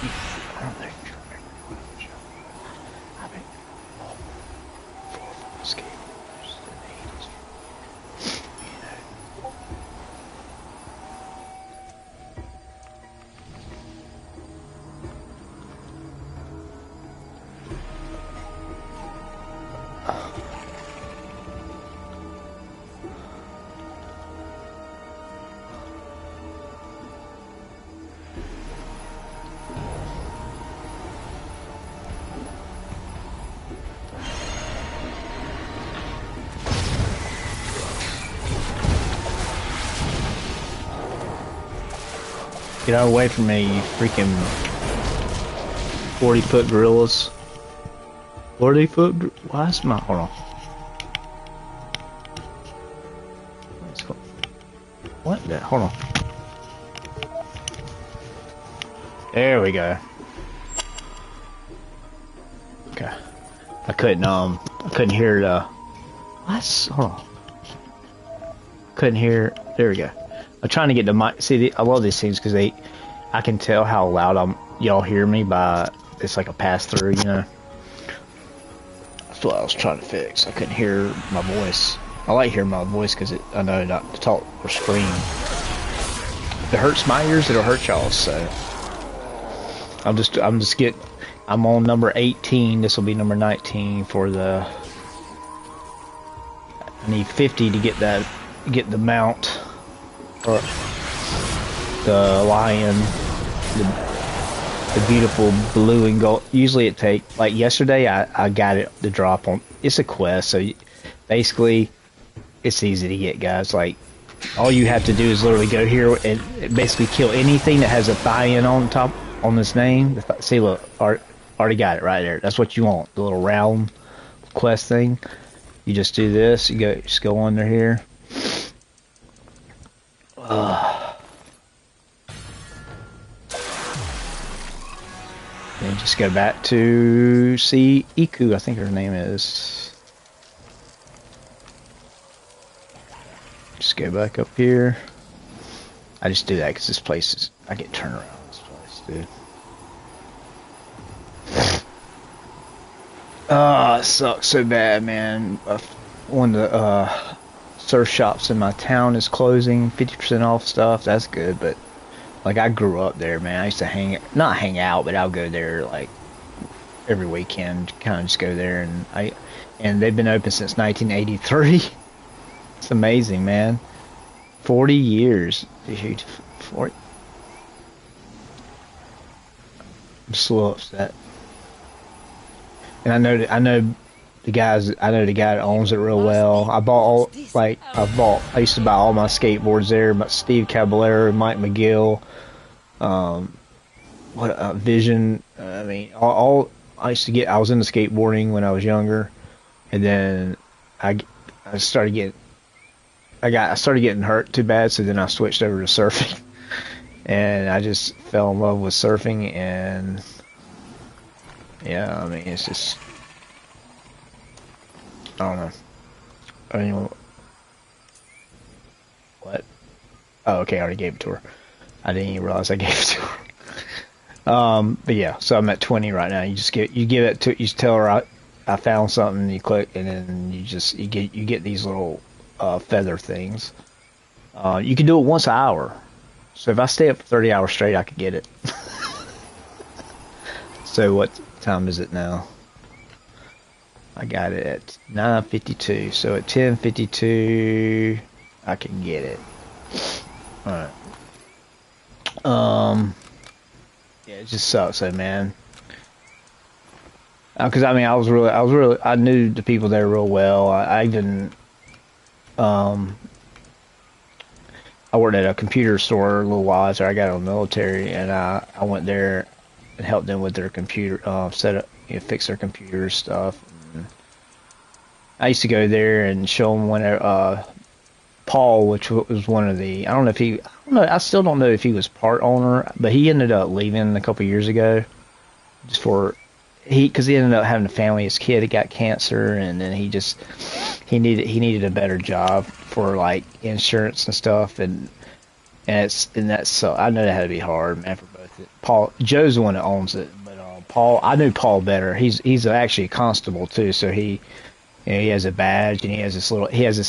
I don't know if you remember much. I mean, 4 skateboarders in the 80s, you know. Get out away from me, you freaking 40-foot gorillas. 40-foot. Why is my? Hold on. What? Hold on. There we go. Okay. I couldn't hear the. What? Hold on. Couldn't hear. There we go. I'm trying to get the mic. See, I love these things because I can tell how loud y'all hear me by, it's like a pass through, you know. That's what I was trying to fix. I couldn't hear my voice. I like hearing my voice because I know not to talk or scream. If it hurts my ears, it'll hurt y'all. So I'm on number 18. This will be number 19 for the. I need 50 to get the mount. Or the lion, the beautiful blue and gold. Usually it takes, like yesterday I got it to drop on, it's a quest, so basically it's easy to get, guys. Like, all you have to do is literally go here and basically kill anything that has a buy-in on top, on this name. See, look, already got it right there. That's what you want, the little round quest thing. You just do this, just go under here. Then just go back to see Iku, I think her name is. Just go back up here. I just do that because this place is, I get turned around this place, dude. Oh, it sucks so bad, man. One of the surf shops in my town is closing, 50% off stuff. That's good, but like, I grew up there, man. I used to not hang out, but I'll go there like every weekend, kind of just go there, and they've been open since 1983. It's amazing, man. 40 years, dude. 40. I'm just a little upset. And I know the guy that owns it real well. I used to buy all my skateboards there. But Steve Caballero, Mike McGill, Vision. I mean, all I used to get. I was into skateboarding when I was younger, and then I started getting hurt too bad. So then I switched over to surfing, and I just fell in love with surfing. And yeah, I mean, it's just, I don't know. I mean, what? Oh, okay, I already gave it to her. I didn't even realize I gave it to her. But yeah, so I'm at 20 right now. You give it to, you tell her I found something, you click, and then you get these little feather things. You can do it once an hour. So if I stay up for 30 hours straight, I could get it. So what time is it now? I got it at 9:52. So at 10:52, I can get it. All right. Yeah, it just sucks, though, man. Because I mean, I knew the people there real well. I even, I worked at a computer store a little while after I got out of the military, and I went there and helped them with their computer set up, fix their computer stuff. And I used to go there and show them whenever Paul, which was one of the, I still don't know if he was part owner, but he ended up leaving a couple years ago, because he ended up having a family. His kid had got cancer, and then he needed a better job for like insurance and stuff, and that's so I know that had to be hard, man, for both it. Paul Joe's the one that owns it, but Paul, I knew Paul better. He's actually a constable too, so he has a badge and he has this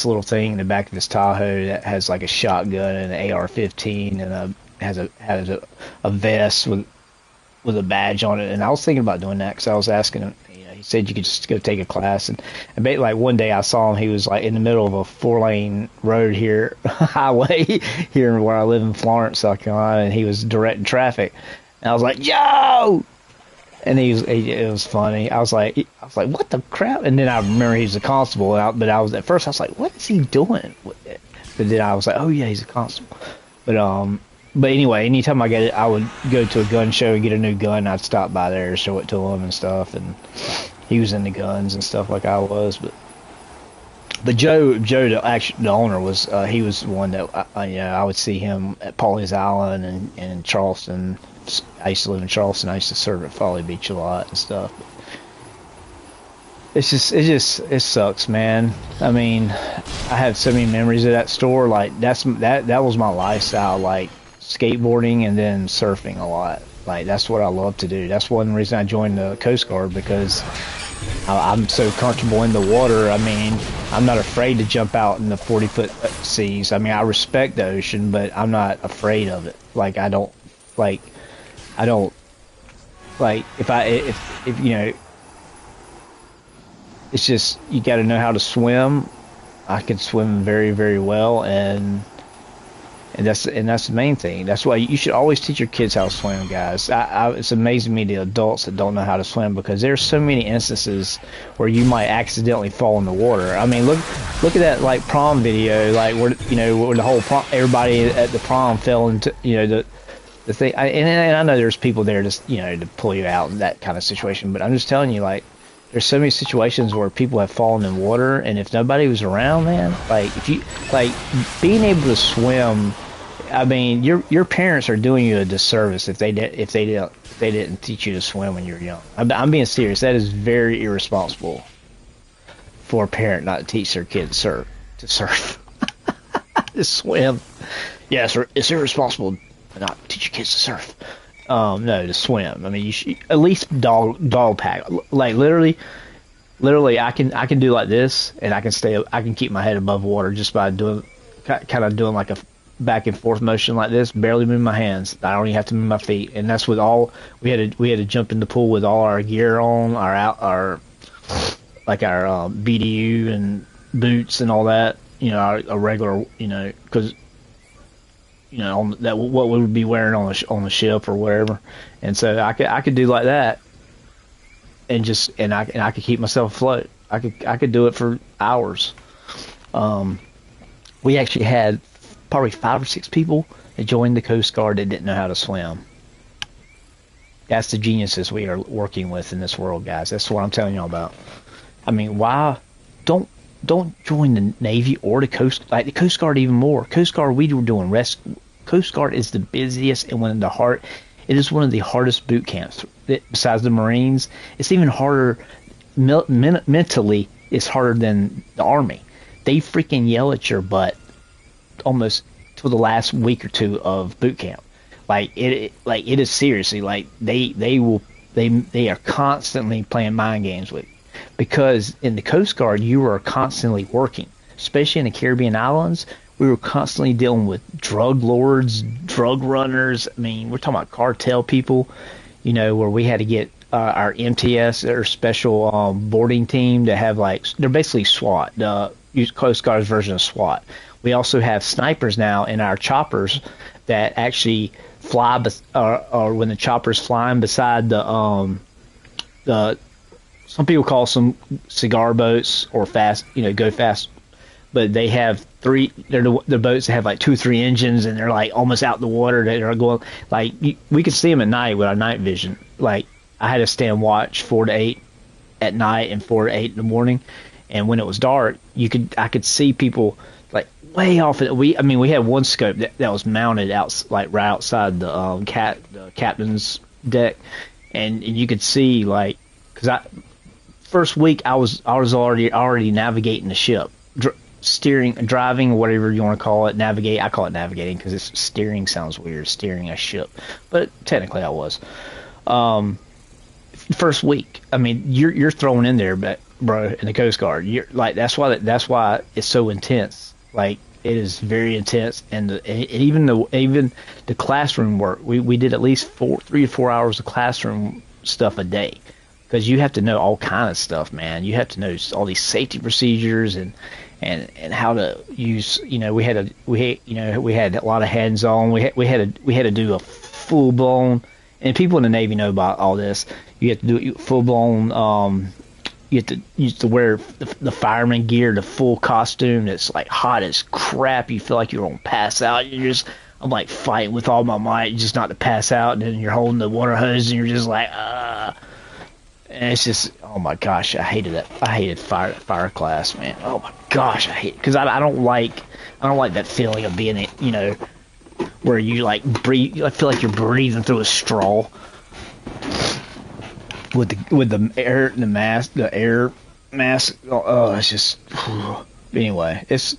little thing in the back of his Tahoe that has like a shotgun and an AR-15 and has a vest with a badge on it. And I was thinking about doing that because I was asking him. He said you could just go take a class, and like one day I saw him. He was like in the middle of a 4-lane road here, highway here where I live in Florence, South Carolina, and he was directing traffic. And I was like, "Yo!" And it was funny. I was like, "What the crap?" And then I remember he was a constable, but I was at first I was like, "What is he doing with it?" But then I was like, "Oh yeah, he's a constable." But anyway, anytime I would go to a gun show and get a new gun. I'd stop by there, show it to him and stuff, and he was into guns and stuff like I was. But Joe, the owner was he was the one that I would see him at Pawleys Island and in Charleston. I used to live in Charleston. I used to serve at Folly Beach a lot and stuff. It sucks, man. I mean, I have so many memories of that store. Like that was my lifestyle. Like skateboarding and then surfing a lot. Like that's what I love to do. That's one reason I joined the Coast Guard, because I'm so comfortable in the water. I mean, I'm not afraid to jump out in the 40-foot seas. I mean, I respect the ocean, but I'm not afraid of it. Like I don't if it's just you got to know how to swim. I can swim very, very well, and that's the main thing. That's why you should always teach your kids how to swim, guys. It's amazing to me the adults that don't know how to swim, because there's so many instances where you might accidentally fall in the water. I mean, look at that like prom video, like where the whole prom, everybody at the prom fell into the thing. And I know there's people there just to pull you out in that kind of situation, but I'm just telling you, like, there's so many situations where people have fallen in water, and if nobody was around, man, like if you being able to swim. I mean, your parents are doing you a disservice if they didn't teach you to swim when you were young. I'm being serious. That is very irresponsible for a parent not to teach their kid to surf, to swim. Yes, it's irresponsible to not teach your kids to surf. No, to swim. I mean, you should at least dog pack. Like literally, I can do like this, and I can keep my head above water just by doing like a back and forth motion like this, barely move my hands. I don't even have to move my feet, and that's with all we had to jump in the pool with all our gear on, our BDU and boots and all that. A regular, because on that what we would be wearing on the ship or whatever. And so I could do like that, and I could keep myself afloat. I could do it for hours. We actually had probably 5 or 6 people that joined the Coast Guard that didn't know how to swim. That's the geniuses we are working with in this world, guys. That's what I'm telling y'all about. I mean, why don't join the Navy or the Coast, like the Coast Guard even more. Coast Guard, we were doing rescue. Coast Guard is the busiest and it is one of the hardest boot camps. Besides the Marines, it's even harder mentally. It's harder than the Army. They freaking yell at your butt almost to the last week or two of boot camp. It is seriously like they are constantly playing mind games with you. Because in the Coast Guard you are constantly working, especially in the Caribbean islands. We were constantly dealing with drug lords, drug runners. I mean, we're talking about cartel people, where we had to get our MTS, or special boarding team, to have they're basically SWAT, the Coast Guard's version of SWAT. We also have snipers now in our choppers that actually fly, or when the chopper's flying beside the some people call some cigar boats or fast, go fast, but they have they're the boats that have 2 or 3 engines, and they're almost out in the water. They're going we could see them at night with our night vision. I had to stand watch 4 to 8 at night and 4 to 8 in the morning, and when it was dark, I could see people way off. We had one scope that was mounted right outside the captain's deck, and you could see first week I was already navigating the ship, steering, driving, whatever you want to call it, navigate. I call it navigating because it's steering sounds weird, steering a ship, but technically I was. First week, I mean, you're thrown in there, but bro, in the Coast Guard, you're like that's why it's so intense. Like it is very intense, and even the classroom work, we did at least 3 to 4 hours of classroom stuff a day. Because you have to know all kind of stuff, man. You have to know all these safety procedures and how to use. You know, we had a lot of hands-on. We had to do a full blown. And people in the Navy know about all this. You have to do full blown. You have to wear the fireman gear, the full costume. That's like hot as crap. You feel like you're gonna pass out. I'm like fighting with all my might just not to pass out. And then you're holding the water hose and you're just like And it's just, oh my gosh, I hated that. I hated fire class, man. Oh my gosh, I hate it because I don't like that feeling of being, you know, where you like breathe. I feel like you're breathing through a straw with the air mask. Oh, it's just. Anyway, it's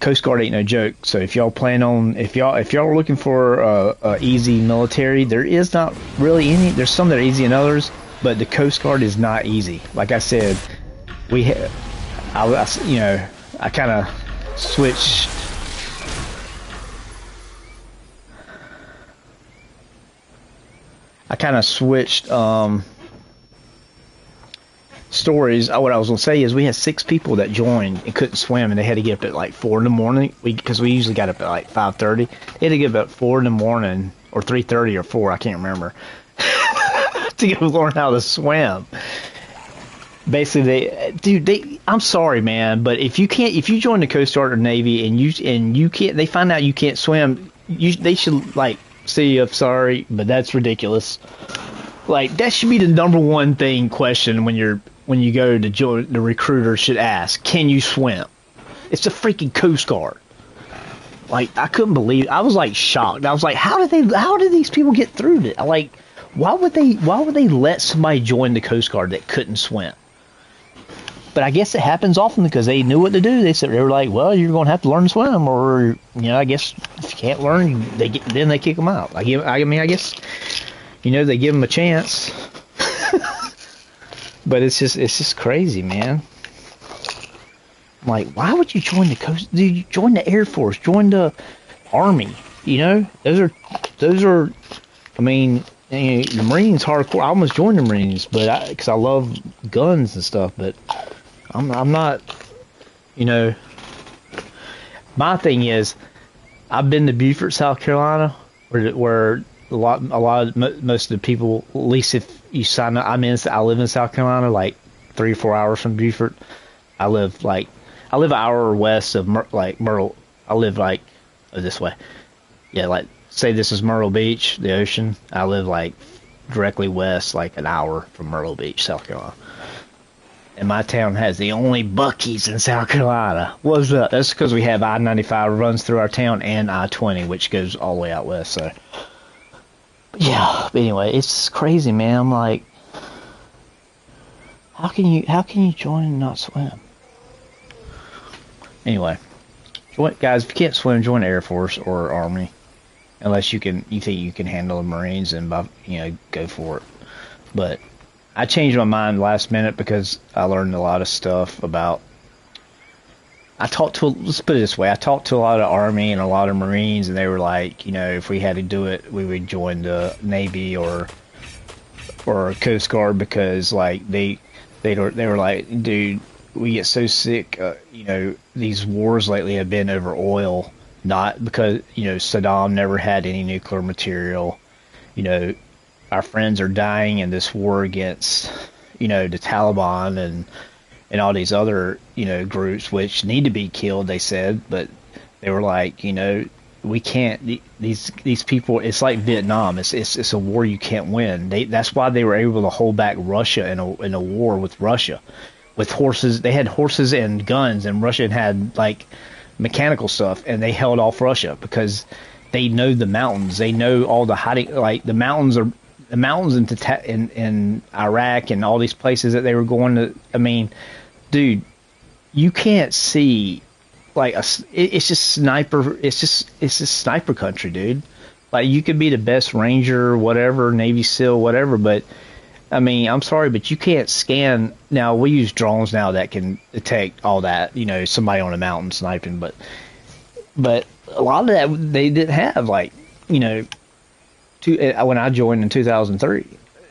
Coast Guard ain't no joke. So if y'all are looking for easy military, there is not really any. There's some that are easy and others. But the Coast Guard is not easy. Like I said, I kind of switched. Stories. What I was gonna say is we had 6 people that joined and couldn't swim, and they had to get up at like 4 in the morning. Because we usually got up at like 5:30. They had to get up at 4 in the morning or 3:30 or 4. I can't remember. To go learn how to swim. Basically, I'm sorry, man, but if you join the Coast Guard or Navy and you can't, they find out you can't swim, they should like say, I'm sorry, but that's ridiculous. Like that should be the #1 question when you go to join. The recruiter should ask, can you swim? It's the freaking Coast Guard. Like I couldn't believe. I was like shocked. I was like, how did these people get through it? Like. Why would they let somebody join the Coast Guard that couldn't swim? But I guess it happens often because they knew what to do. They were like, well, you're going to have to learn to swim, or I guess if you can't learn, then they kick them out. I guess they give them a chance. But it's just crazy, man. I'm like, why would you join the Coast? Dude, join the Air Force, join the Army. Those are. I mean. The Marines hardcore. I almost joined the Marines, but because I love guns and stuff. But I'm not. My thing is, I've been to Beaufort, South Carolina, where most of the people, at least if you sign up, I live in South Carolina, like 3 or 4 hours from Beaufort. I live an hour west of Myrtle. I live this way. Yeah, like. Say this is Myrtle Beach, the ocean. I live like directly west, like an hour from Myrtle Beach, South Carolina. And my town has the only Buc-ee's in South Carolina. What's up? That's because we have I-95 runs through our town and I-20, which goes all the way out west. So, yeah. But anyway, it's crazy, man. I'm like, how can you join and not swim? Anyway, guys, if you can't swim, join the Air Force or Army. Unless you think you can handle the Marines and go for it. But I changed my mind last minute because I learned a lot of stuff about. Let's put it this way: I talked to a lot of Army and a lot of Marines, and they were like, if we had to do it, we would join the Navy or Coast Guard because like they were like, dude, we get so sick. These wars lately have been over oil. Not because, Saddam never had any nuclear material. Our friends are dying in this war against, the Taliban and all these other, groups which need to be killed, they said. But they were like, we can't, these people, it's like Vietnam. It's a war you can't win. That's why they were able to hold back Russia in a war with Russia. With horses, they had horses and guns, and Russia had, like, mechanical stuff, and they held off Russia because they know the mountains. They know all the hiding, like the mountains in Iraq and all these places that they were going to. I mean, dude, you can't see like it's just sniper. It's just sniper country, dude. Like you could be the best ranger, whatever, Navy SEAL, whatever, but I mean, I'm sorry, but you can't scan. Now we use drones now that can detect all that. You know, somebody on a mountain sniping, but a lot of that they didn't have. Like, you know, when I joined in 2003,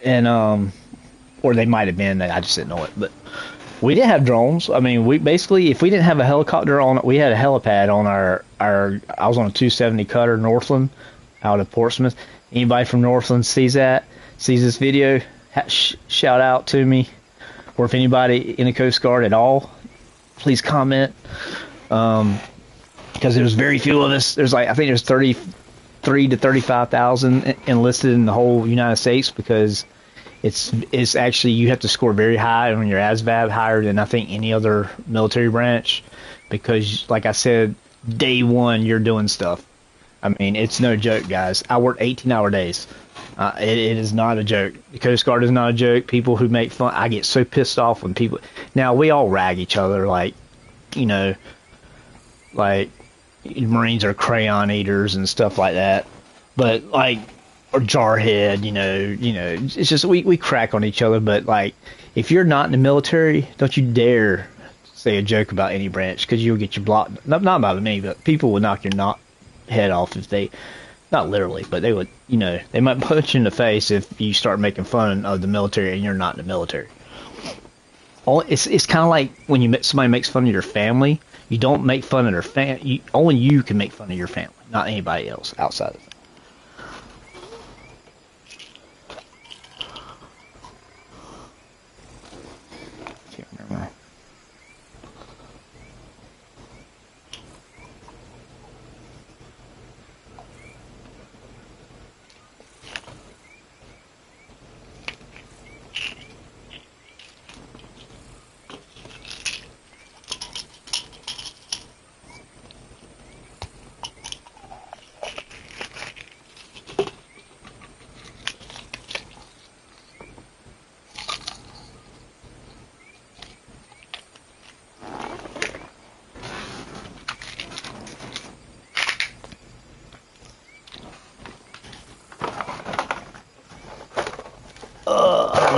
and or they might have been. I just didn't know it, but we didn't have drones. I mean, we basically, if we didn't have a helicopter on, we had a helipad on our. I was on a 270 cutter Northland out of Portsmouth. Anybody from Northland sees this video, shout out to me. Or if anybody in the Coast Guard at all, please comment. Because there's very few of us. There's like, I think there's 33 to 35,000 enlisted in the whole United States, because it's actually, you have to score very high on your ASVAB, higher than I think any other military branch, because like I said, day one you're doing stuff. I mean, it's no joke, guys. I work 18-hour days. It is not a joke. The Coast Guard is not a joke. People who make fun, I get so pissed off when people. Now we all rag each other, like, you know, like Marines are crayon eaters and stuff like that. But like, or jarhead, you know, it's just we crack on each other. But like, if you're not in the military, don't you dare say a joke about any branch, because you'll get your blocked. Not about me, but people will knock your head off if they, not literally, but they would, you know, they might punch you in the face if you start making fun of the military and you're not in the military. It's kind of like when somebody makes fun of your family, you don't make fun of their family. Only you can make fun of your family, not anybody else outside of it. Can't remember.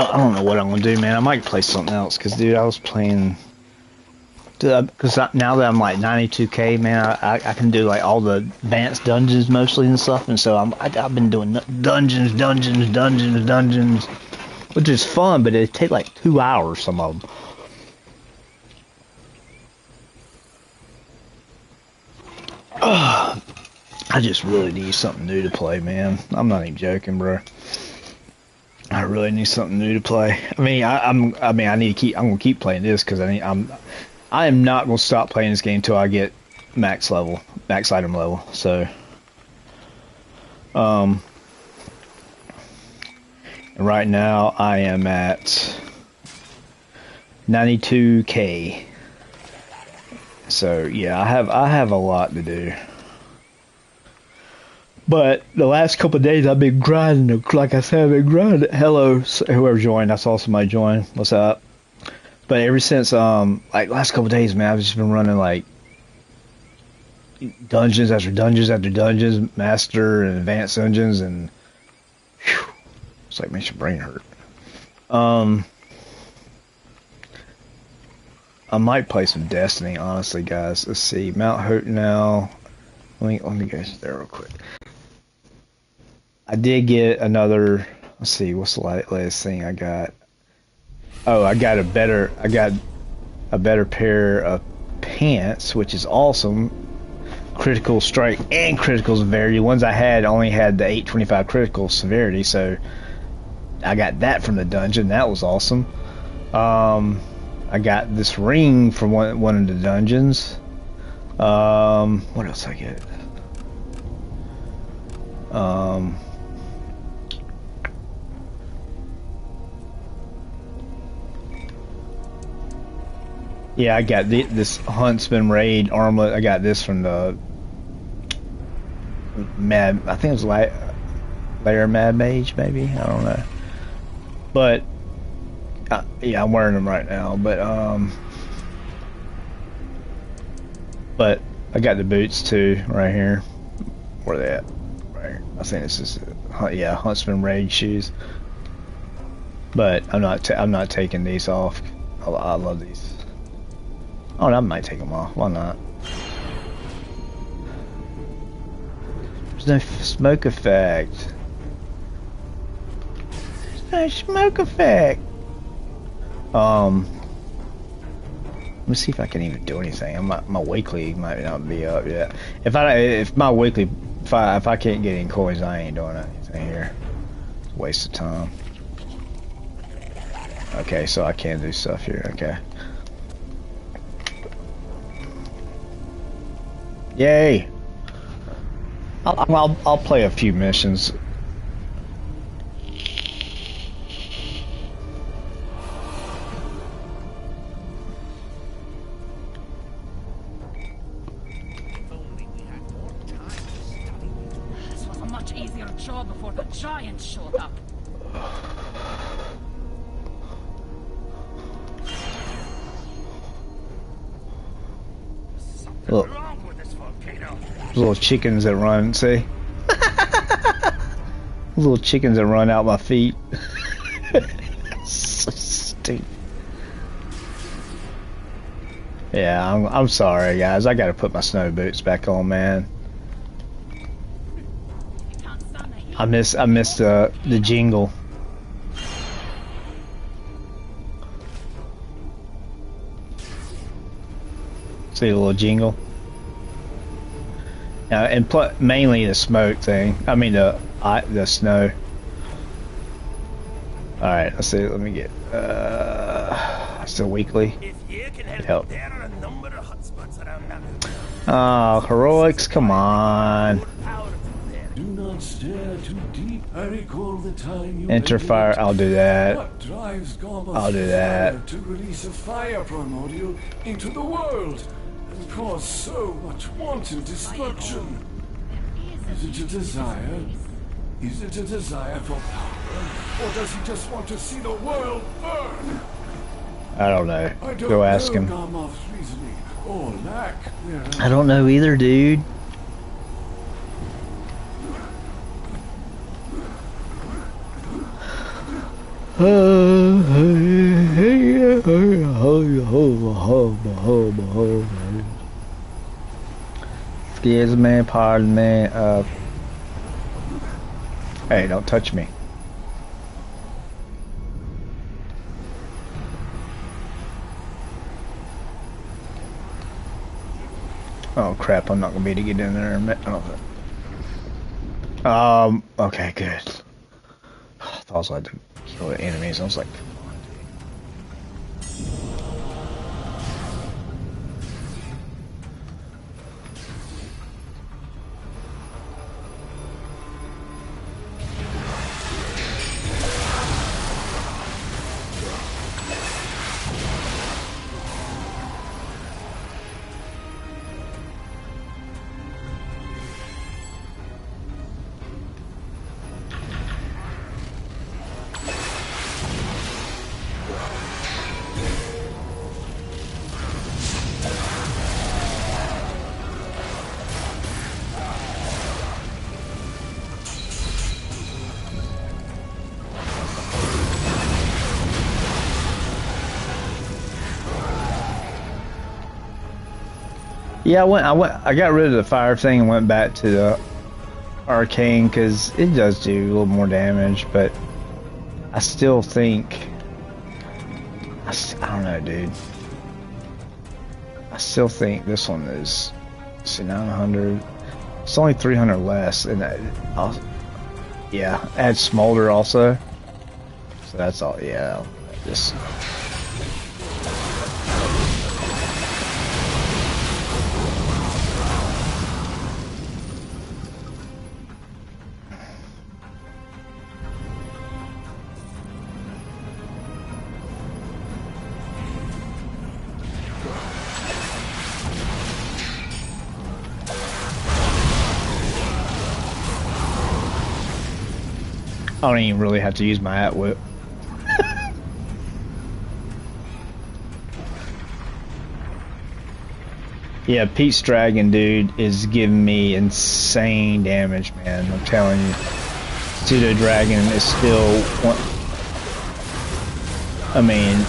I don't know what I'm gonna do, man. I might play something else, cause dude, I was playing. Cause now that I'm like 92K, man, I can do like all the advanced dungeons mostly and stuff, and so I've been doing dungeons, which is fun, but it take like 2 hours, some of them. I just really need something new to play, man. I'm not even joking, bro. I really need something new to play. I mean, I'm gonna keep playing this, because I am not gonna stop playing this game until I get max item level. So, and right now I am at 92K. So yeah, I have a lot to do. But the last couple of days I've been grinding. Like I said, I've been grinding. Hello, whoever joined. I saw somebody join. What's up? But ever since like last couple of days, man, I've just been running like dungeons after dungeons after dungeons, master and advanced dungeons, and whew, it's like makes your brain hurt. I might play some Destiny, honestly, guys. Let's see, Mount Hope now. Let me go there real quick. I did get another. Let's see, what's the latest thing I got? Oh, I got a better pair of pants, which is awesome. Critical strike and critical severity. Ones I had only had the 825 critical severity, so I got that from the dungeon. That was awesome. I got this ring from one of the dungeons. What else I get? Yeah, I got this Huntsman Raid armlet. I got this from the Mad. I think it was Lair Mad Mage, maybe. I don't know. But yeah, I'm wearing them right now. But But I got the boots too, right here. Where are they at? Right here. I think this is, yeah, Huntsman Raid shoes. But I'm not taking these off. I love these. Oh, I might take them off. Why not? There's no smoke effect. There's no smoke effect. Let me see if I can even do anything. My weekly might not be up yet. If I can't get any coins, I ain't doing anything here. It's a waste of time. Okay, so I can do stuff here. Okay. Yay! I'll play a few missions. This was a much easier job before the giants showed up. Look, little chickens that run, see? Little chickens that run out my feet. So stupid. Yeah, I'm sorry, guys. I gotta put my snow boots back on, man. I miss the jingle. See the little jingle? And mainly the smoke thing. I mean the snow. All right, let's see. Let me get still weekly. Help. Oh, heroics! Come on. Do not stare too deep. I recall the time you Enter fire. I'll do that. What drives I'll do that. to release a fire primordial into the world and cause so much wanton destruction? Is it a desire? Is it a desire for power? Or does he just want to see the world burn? I don't know. I don't Go ask know him. Garmoth's reasoning or lack thereof. I don't know either, dude. Excuse me, pardon me. Hey, don't touch me. Oh crap! I'm not gonna be able to get in there. Okay, good. I thought I was like to kill the enemies. I was like, come on, yeah, I got rid of the fire thing and went back to the arcane because it does do a little more damage, but I still think I don't know, dude. I still think this one is, let's see, 900. It's only 300 less, and yeah, add smolder also. So that's all. Yeah, just. I don't even really have to use my at-whip. Yeah, Pete's Dragon, dude, is giving me insane damage, man. I'm telling you. Pseudo Dragon is still one. I mean,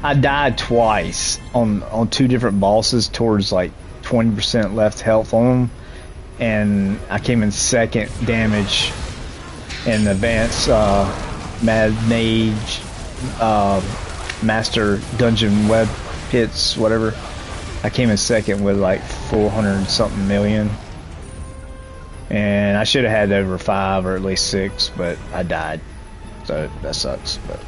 I died twice on 2 different bosses towards like 20% left health on them, and I came in second damage in the advanced Mad Mage Master Dungeon Web Pits, whatever. I came in second with like 400 something million, and I should have had over 5 or at least 6, but I died, so that sucks. But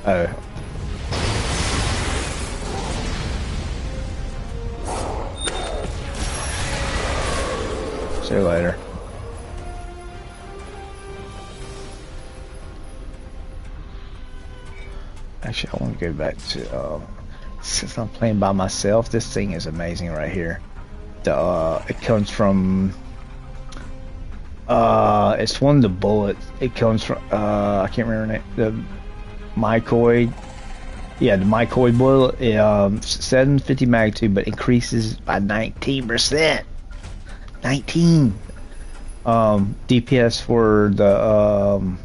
oh. See you later. Actually, I want to go back to, since I'm playing by myself, this thing is amazing right here. It comes from, it's one of the bullets. It comes from, I can't remember the name, the mycoid. Yeah, the mycoid bullet, 750 magnitude, but increases by 19%. 19. DPS for the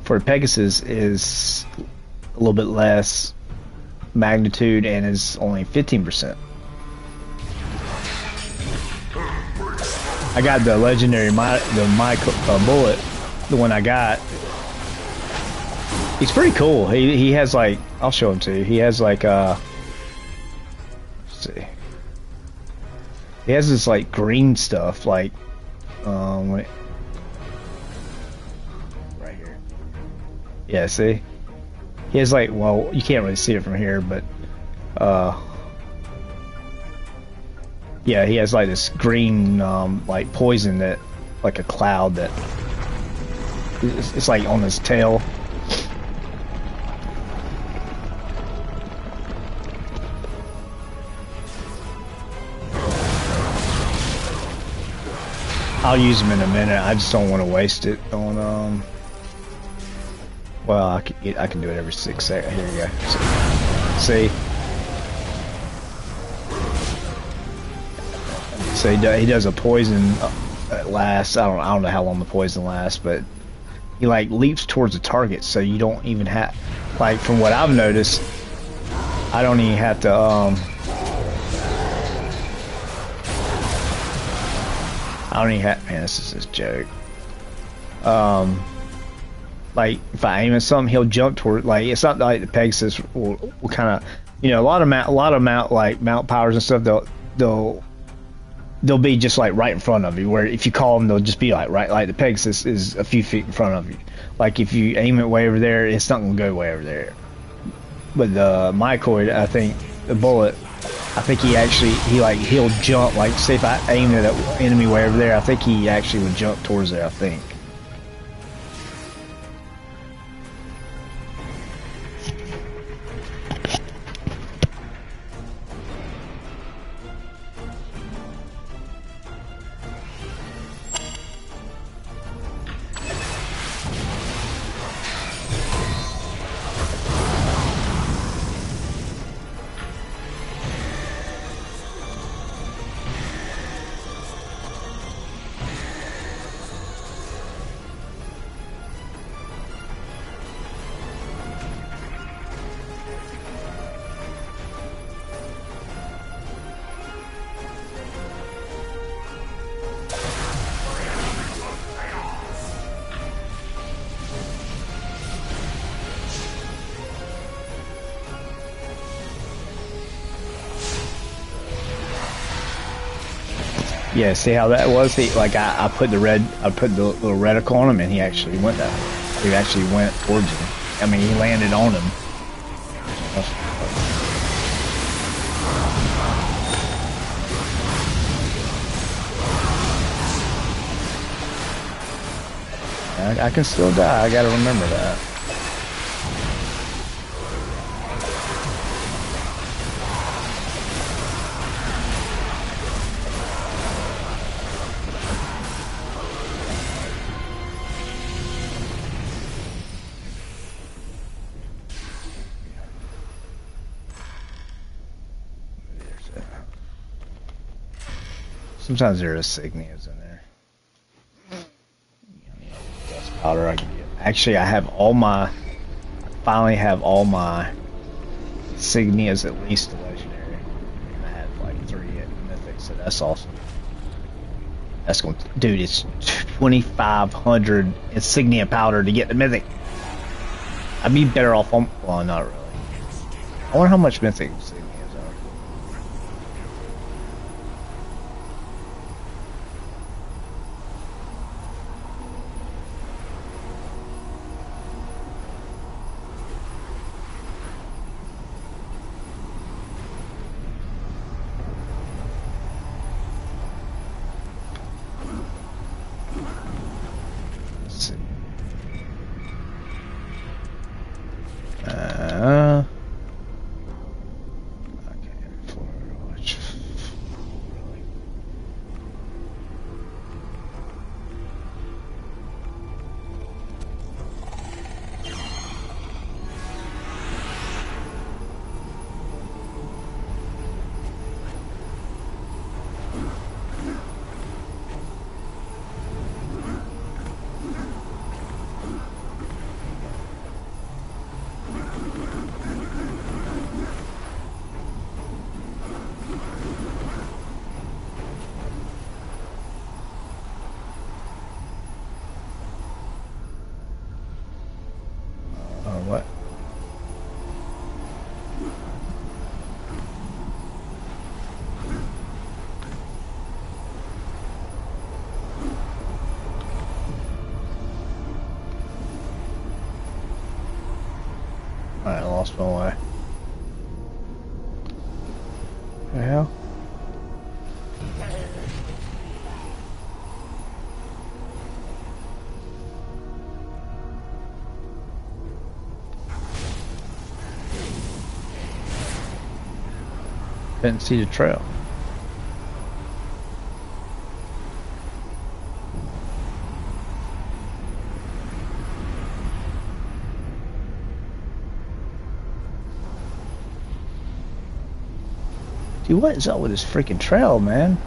for Pegasus is a little bit less magnitude and is only 15%. I got the legendary bullet, the one I got. He's pretty cool. He has like, I'll show him to you. He has like let's see. He has this like green stuff, like right here. Yeah, see? He has like, well, you can't really see it from here, but yeah, he has like this green like poison that, like a cloud that it's like on his tail. I'll use them in a minute. I just don't want to waste it on well, I can do it every 6 seconds. Here we go. See? So he does a poison that lasts. I don't know how long the poison lasts, but he like leaps towards the target, so you don't even have, like, from what I've noticed, I don't even have to I don't even have, man, this is just a joke. Like, if I aim at something, he'll jump toward, like, it's not like the Pegasus will kind of, you know, a lot of mount powers and stuff, they'll be just like right in front of you, where if you call them, they'll just be like right, like the Pegasus is a few feet in front of you. Like, if you aim it way over there, it's not gonna go way over there. But the mycoid, I think, the bullet, I think he'll jump, like, say if I aim at an enemy way over there, I think he actually would jump towards there, I think. Yeah, see how that was? I put the little reticle on him, and he actually went that way. He actually went towards him. I mean, he landed on him. I can still die. I gotta remember that. Sometimes there is signias in there. Dust powder I can get. Actually, I have all my. I finally have all my signias at least legendary. And I have like 3 mythics, so that's awesome. That's going to, dude, it's 2,500 insignia powder to get the mythic. I'd be better off on, well, not really. I wonder how much mythic insignias are. What? Alright, I lost my way. The hell? Didn't see the trail. Dude, what is up with this freaking trail, man?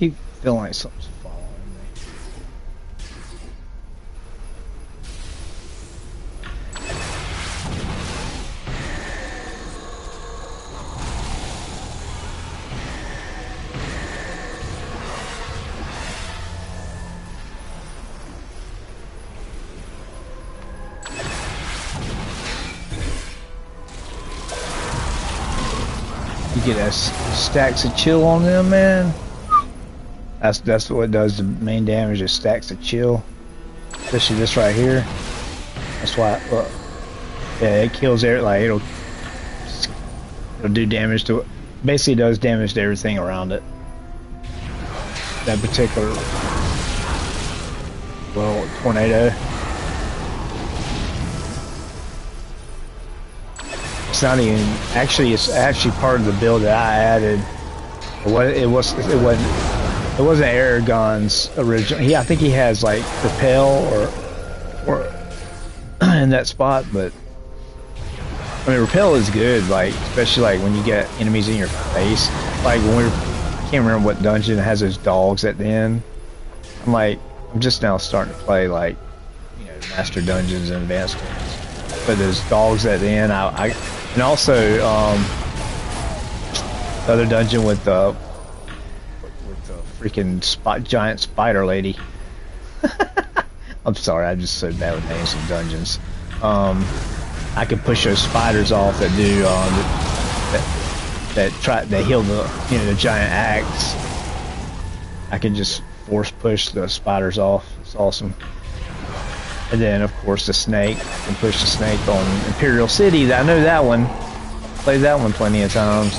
keep feeling like something's following me. You get that stacks of chill on them, man. That's what does the main damage is stacks of chill. Especially this right here. That's why, look. Yeah, it kills air, like it'll do damage to it. Basically does damage to everything around it. That particular, well, tornado. It's not even, actually it's actually part of the build that I added. It wasn't Aragon's original. I think he has like repel or in that spot, but I mean repel is good, like especially like when you get enemies in your face. Like when I can't remember what dungeon has those dogs at the end. I'm just now starting to play like, you know, master dungeons and advanced ones. But those dogs at the end, and also the other dungeon with the freaking giant spider lady. I'm sorry, I'm just so bad with names of dungeons. I can push those spiders off that do that heal the giant axe. I can just force push the spiders off. It's awesome. And then of course the snake. I can push the snake on Imperial City. I know that one. Played that one plenty of times.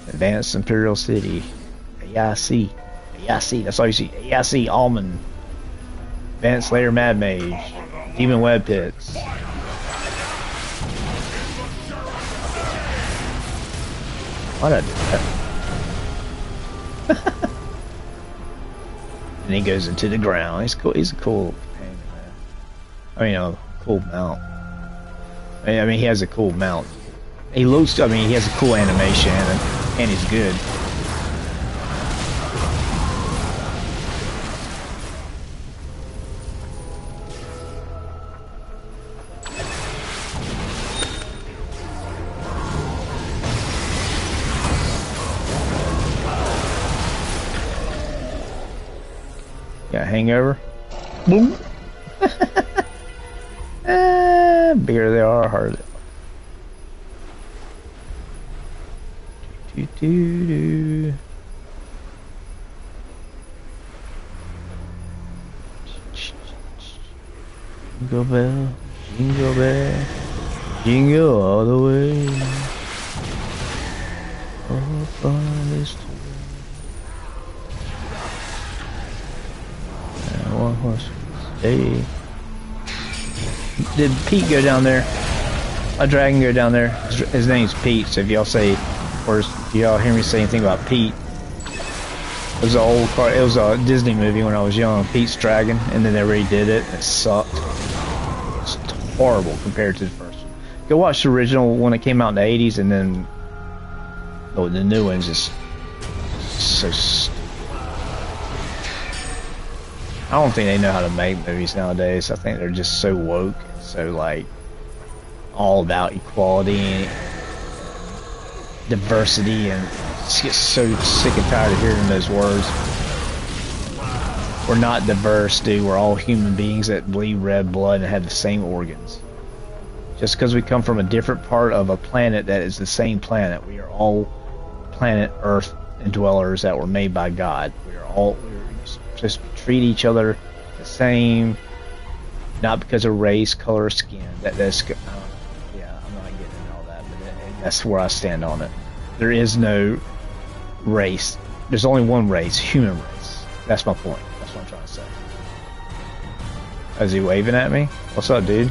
Advanced Imperial City. AIC. AIC. That's all you see. AIC Almond. Advanced Slayer Mad Mage. Demon Web Pits. Why'd I do that? And he goes into the ground. He's cool. He's a cool companion, man. I mean, a cool mount. I mean, he has a cool mount. He looks. I mean, he has a cool animation, and he's good. Got hangover. Boom. Bigger they are, harder. Do do do. Jingle bell, jingle bell, jingle all the way. Oh, fun is to one horse. Hey. Did Pete go down there? A dragon go down there? His name's Pete, so if y'all say, or if y'all hear me say anything about Pete, it was an old car, it was a Disney movie when I was young, Pete's Dragon, and then they redid it, and it sucked. It's horrible compared to the first one. Go watch the original when it came out in the 80s, and then the new one's just so stupid. I don't think they know how to make movies nowadays. I think they're just so woke, so like all about equality and diversity, and just get so sick and tired of hearing those words. We're not diverse, dude. We're all human beings that bleed red blood and have the same organs. Just because we come from a different part of a planet that is the same planet, we are all planet Earth and dwellers that were made by God. We're supposed to treat each other the same, not because of race, color, skin. Yeah, I'm not getting into all that, but that's where I stand on it. There is no race. There's only one race, human race. That's my point. That's what I'm trying to say. Is he waving at me? What's up, dude?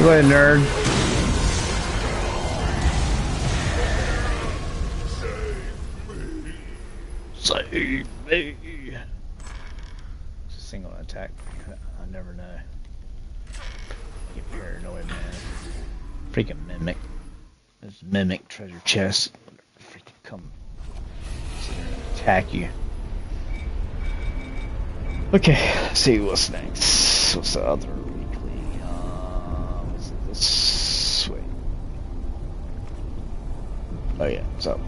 Go ahead, nerd. Save me. It's a single attack. I never know. Get paranoid, man. Freaking mimic. This mimic treasure chest. Freaking come attack you. Okay, let's see what's next. What's the other weekly? What's this? Wait. Oh yeah, so.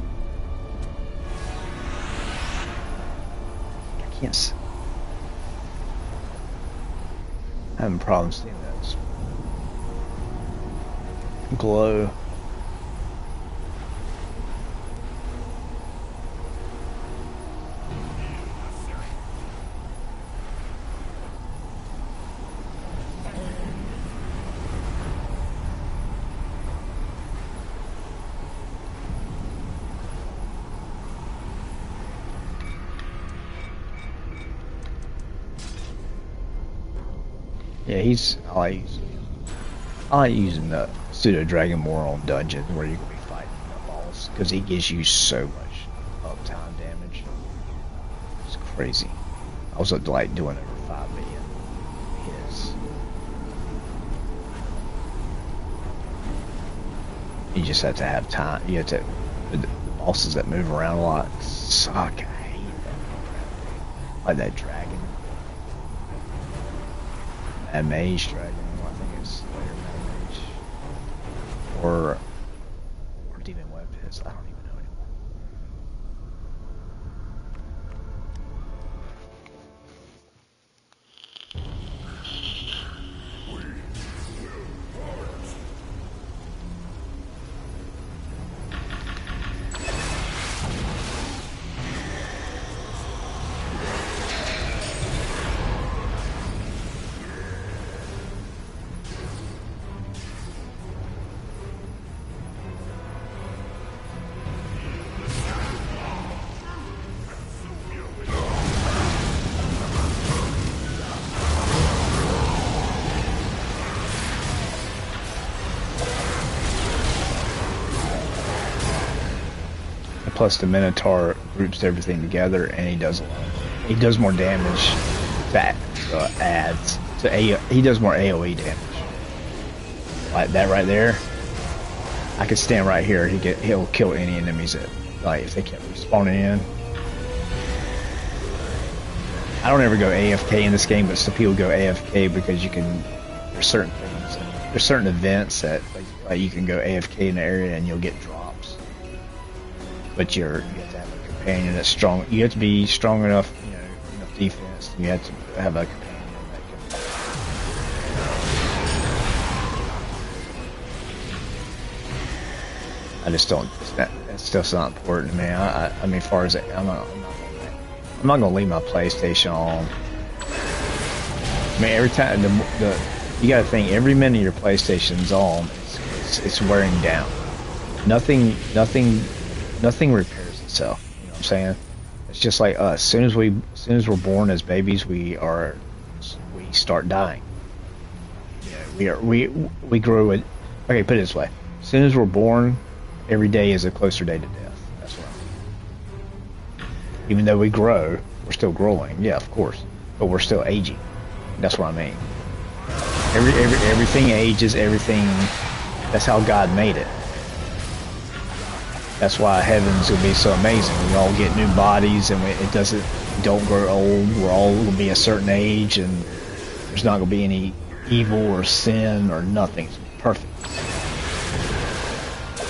I can't see. I'm having problems seeing that glow. Yeah, I like using the pseudo dragon more on dungeons where you can be fighting the boss because he gives you so much uptime damage. It's crazy. I was like doing over 5 million hits. You just have to have time. You have to the bosses that move around a lot suck. I hate that. Like that dragon. A mage dragon, I think it's later mage, or demon web pits. I don't even know anymore. Plus the Minotaur groups everything together, and he does more damage. That adds to he does more AOE damage. Like that right there. I could stand right here. He'll kill any enemies that like if they kept respawning in. I don't ever go AFK in this game, but some people go AFK because you can. There's certain things. There's certain events that like you can go AFK in the area and you'll get dropped. But you have to have a companion that's strong. You have to be strong enough, enough defense. You have to have a companion that can. I just don't. That's still not important to me. I mean, as far as I'm not gonna leave my PlayStation on. I mean, every time you gotta think every minute your PlayStation's on, it's wearing down. Nothing repairs itself. You know what I'm saying? It's just like us. As soon as we're born as babies, we start dying. Yeah, we grow it. Okay, put it this way: as soon as we're born, every day is a closer day to death. That's what I mean. Even though we grow, we're still growing. Yeah, of course, but we're still aging. That's what I mean. Everything ages. Everything. That's how God made it. That's why heaven's gonna be so amazing. We all get new bodies, and we don't grow old. We're all gonna be a certain age, and there's not gonna be any evil or sin or nothing. It's perfect.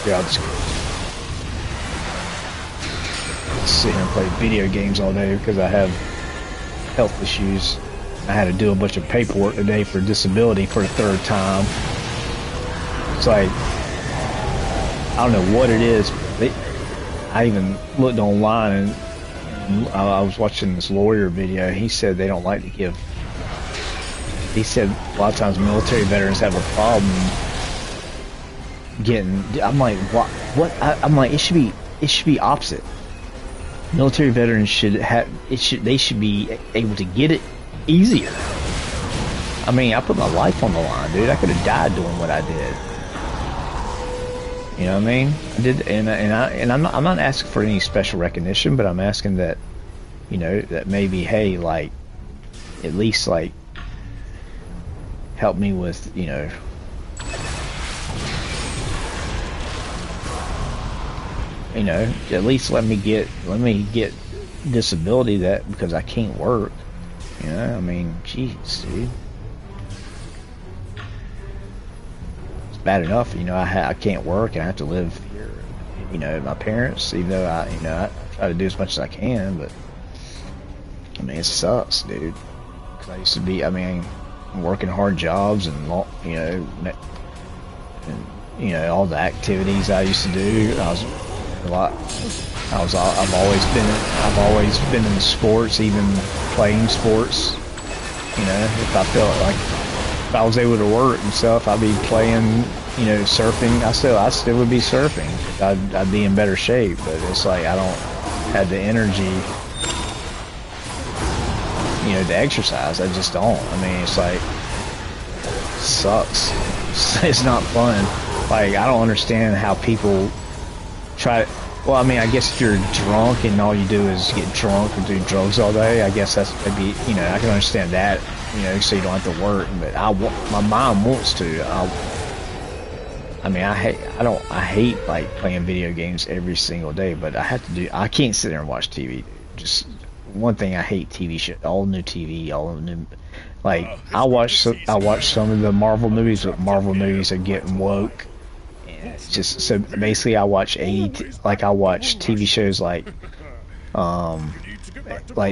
God's good. Sit here and play video games all day because I have health issues. I had to do a bunch of paperwork today for disability for the 3rd time. It's like I don't know what it is. I even looked online and I was watching this lawyer video. He said they don't like to give. He said a lot of times military veterans have a problem getting. I'm like, what? I'm like, it should be opposite. Military veterans should have. They should be able to get it easier. I mean, I put my life on the line, dude. I could have died doing what I did. You know what I mean? I did, and I'm not asking for any special recognition, but I'm asking that, you know, that maybe, hey, like, at least like, help me with, you know, at least let me get disability that because I can't work. You know, I mean, jeez, dude. Bad enough, you know, I can't work and I have to live here, you know, with my parents, even though I try to do as much as I can, but I mean, it sucks, dude. Cause I used to be, I mean, working hard jobs and, you know, all the activities I used to do. I've always been in sports, even playing sports. You know, if I felt like, if I was able to work and stuff, I'd be playing, you know, surfing. I still would be surfing. I'd be in better shape, but it's like I don't have the energy, you know, to exercise. I just don't. I mean, it's like, it sucks. It's not fun. Like, I don't understand how people try. Well, I mean, I guess if you're drunk and all you do is get drunk and do drugs all day, I guess that's maybe, you know, I can understand that. You know, so you don't have to work, but my mind wants to. I mean, I hate like playing video games every single day, but I have to do. I can't sit there and watch TV. Just one thing, I hate TV shit. All new TV, all new. Like I watch some of the Marvel movies, but Marvel movies are getting woke. And it's just so basically, I watch TV shows like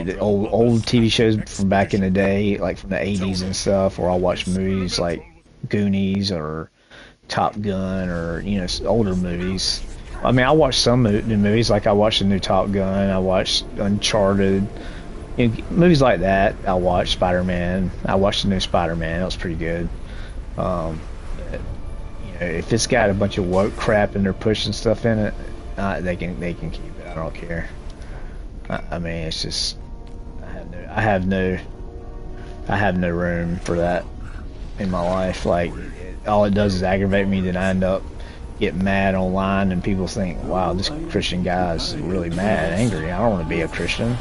the old TV shows from back in the day, like from the 80s and stuff, or I'll watch movies like Goonies or Top Gun, or, you know, older movies. I mean, I watch some new movies, like I watched the new Top Gun, I watched Uncharted, you know, movies like that. I watched Spider-Man. I watched the new Spider-Man. That was pretty good. You know, if it's got a bunch of woke crap and they're pushing stuff in it, they can keep it. I don't care. I mean, it's just I have no room for that in my life. Like, all it does is aggravate me. Then I end up getting mad online, and people think, "Wow, this Christian guy is really mad, angry." I don't want to be a Christian.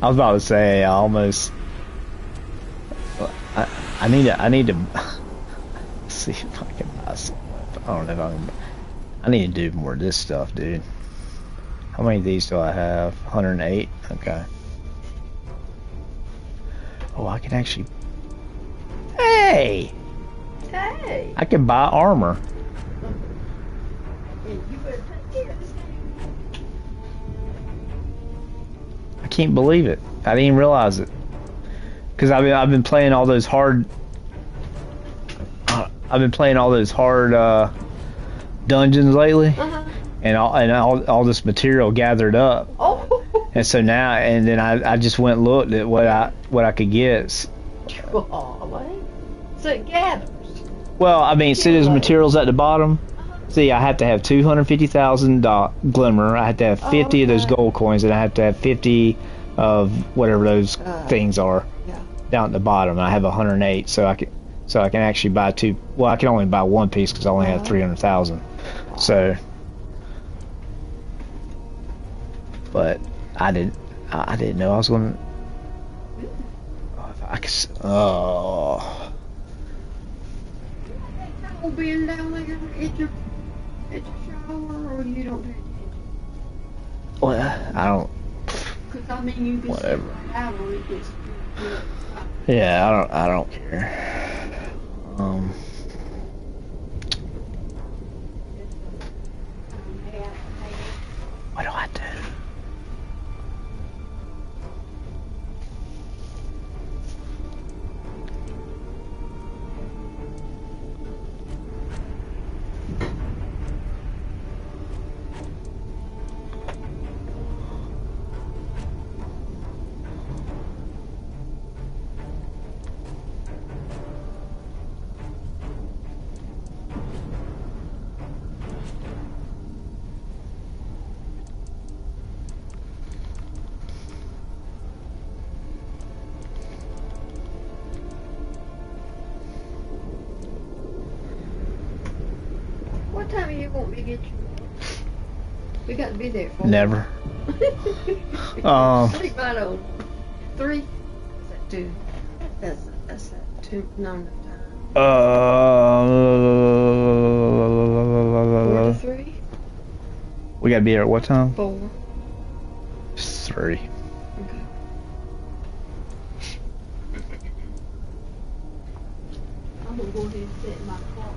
I was about to say, I need to see if I can buy some. I don't know if I can. I need to do more of this stuff, dude. How many of these do I have? 108? Okay. Oh, I can actually... Hey! Hey! I can buy armor. You better take it. I can't believe it. I didn't even realize it. Because I've been playing all those hard... dungeons lately. Uh-huh. And all this material gathered up. Oh. And so now, and then I just went and looked at what I could get. Golly. So it gathers. Well, I mean, see those materials at the bottom? See, I have to have 250,000 glimmer. I have to have 50 of those gold coins, and I have to have 50 of whatever those things are down at the bottom. And I have 108, so I can actually buy two. Well, I can only buy one piece because I only have 300,000. So, but I didn't know I was going to. I could. Oh. Being down there at your shower, or you don't do it? Well, I don't. Because I mean, you can Whatever. out on it. Just, Yeah, I don't care. What do I do? What time do you want me to get you? We got to be there for Never. Sleep right on. 3? Is that 2? That's that 2. Not enough time. 4 to 3? We gotta be there at what time? 4. 3. Okay. I'm gonna go ahead and set my clock.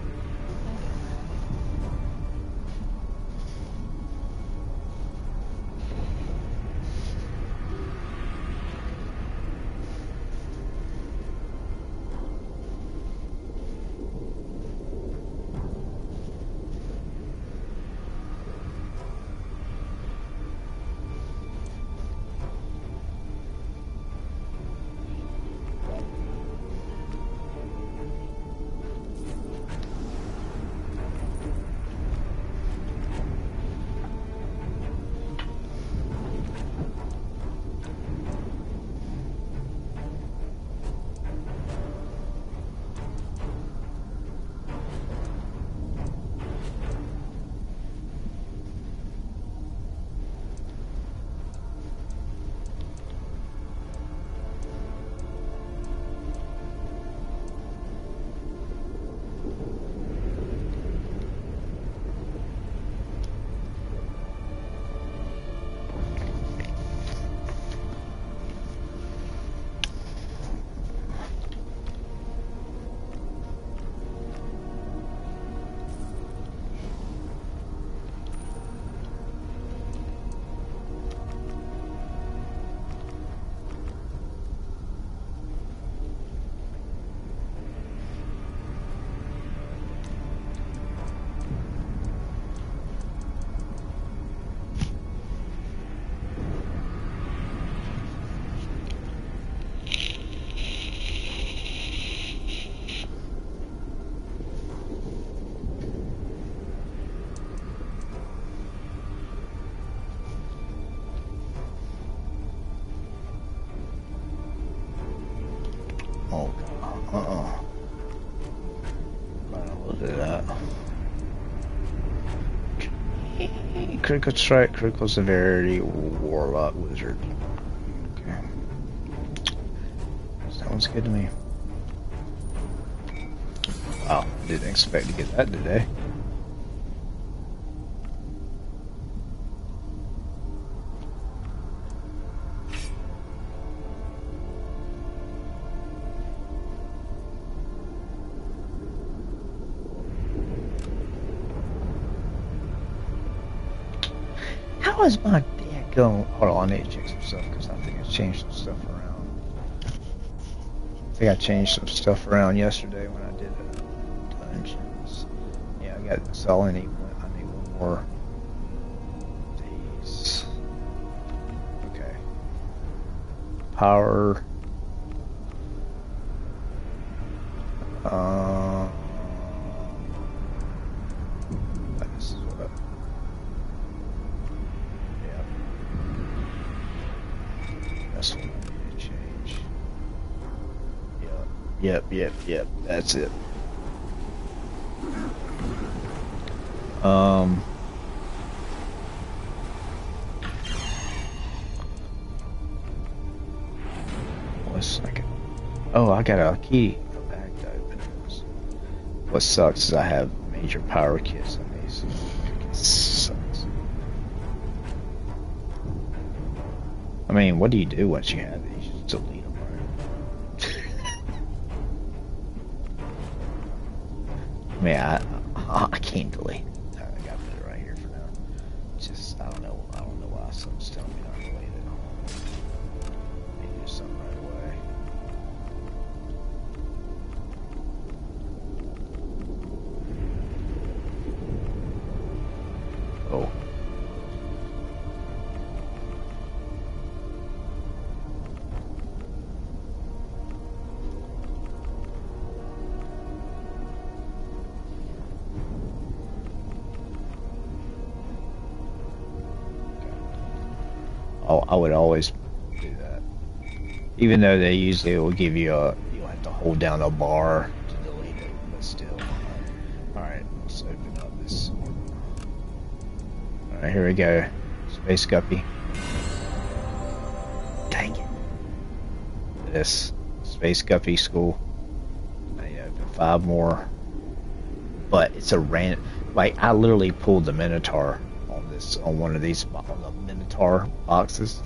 Oh, look at that. Critical strike, critical severity, warlock wizard. Okay. Sounds good to me. Wow, didn't expect to get that today. How is my dad going? Hold on, I need to check some stuff because I think I changed some stuff around. I think I changed some stuff around yesterday when I did dungeons. Yeah, I got. So I need one more. These. Okay. Power. This is what. That's what I need to change. Yep. That's it. One second. Oh, I got a key. A bag to open this. What sucks is I have major power kits on these. It sucks. I mean, what do you do once you have these? You just delete them, right? I mean, I can't delete. I got it right here for now. Just I don't know why something's telling me not to delete it. Maybe do something right away. Oh. I would always do that. Even though they usually will give you you'll have to hold down a bar to delete it, but still. Alright, let's open up this Alright, here we go. Space Guppy. Dang it. This Space Guppy school. I need to open 5 more. But it's a random. Like, I literally pulled the Minotaur on one of these, on the Minotaur boxes.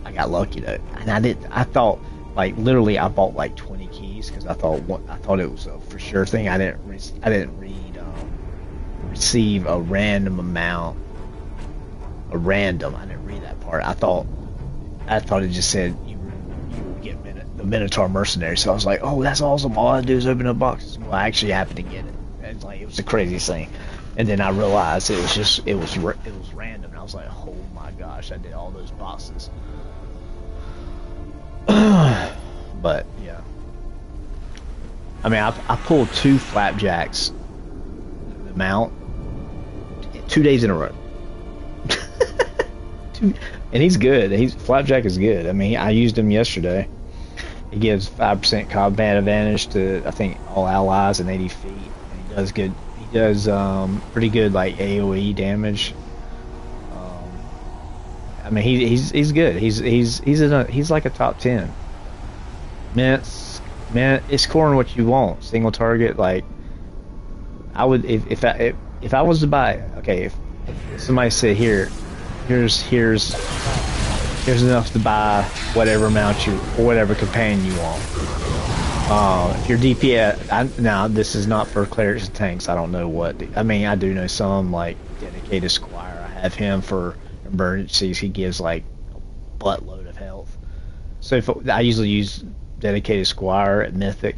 I got lucky though, and I thought, like, literally, I bought like 20 keys because I thought it was a for sure thing. I didn't read receive a random amount, I didn't read that part. I thought it just said you would get the Minotaur mercenary. So I was like, oh, that's awesome. All I do is open up boxes. Well, I actually happened to get it. And like, it was the craziest thing. And then I realized it was random. And I was like, oh my gosh, I did all those boxes. But yeah, I mean, I pulled 2 flapjacks, the mount, 2 days in a row. And he's good. Flapjack is good. I mean, I used him yesterday. He gives 5% combat advantage to, I think, all allies and 80 feet. And he does good. He does pretty good, like, AOE damage. I mean, he's good. He's like a top 10. Man, it's scoring what you want. Single target, like, I would if I was to buy. Okay, if somebody said here's enough to buy whatever amount or whatever companion you want. If you're DPS, now this is not for clerics and tanks. I don't know what. I mean, I do know some, like dedicated squire. I have him for emergencies. He gives like a buttload of health. So I usually use dedicated squire at mythic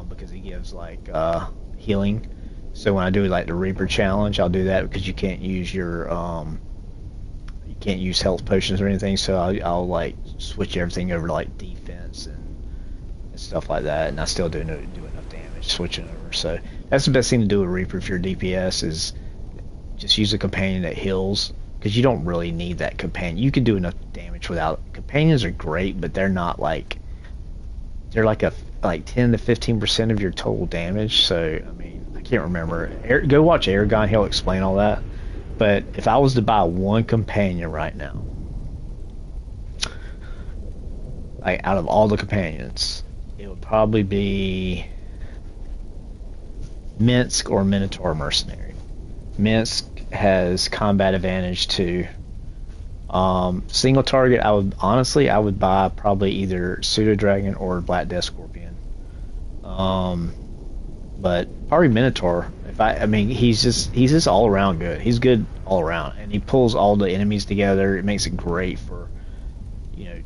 because he gives like healing. So when I do like the Reaper challenge, I'll do that because you can't use your you can't use health potions or anything. So I'll like switch everything over to like defense and stuff like that, and I still do enough damage switching over. So that's the best thing to do with Reaper if you're DPS, is just use a companion that heals, because you don't really need that companion. You can do enough damage without. Companions are great, but they're not like, they're like 10 to 15% of your total damage. So I mean, I can't remember. Go watch Aragon, he'll explain all that. But if I was to buy one companion right now, like out of all the companions, it would probably be Minsk or Minotaur Mercenary. Minsk has combat advantage too. Single target, I would buy probably either Pseudo Dragon or Black Death Scorpion. But probably Minotaur. I mean, he's just all around good. He's good all around, and he pulls all the enemies together. It makes it great for,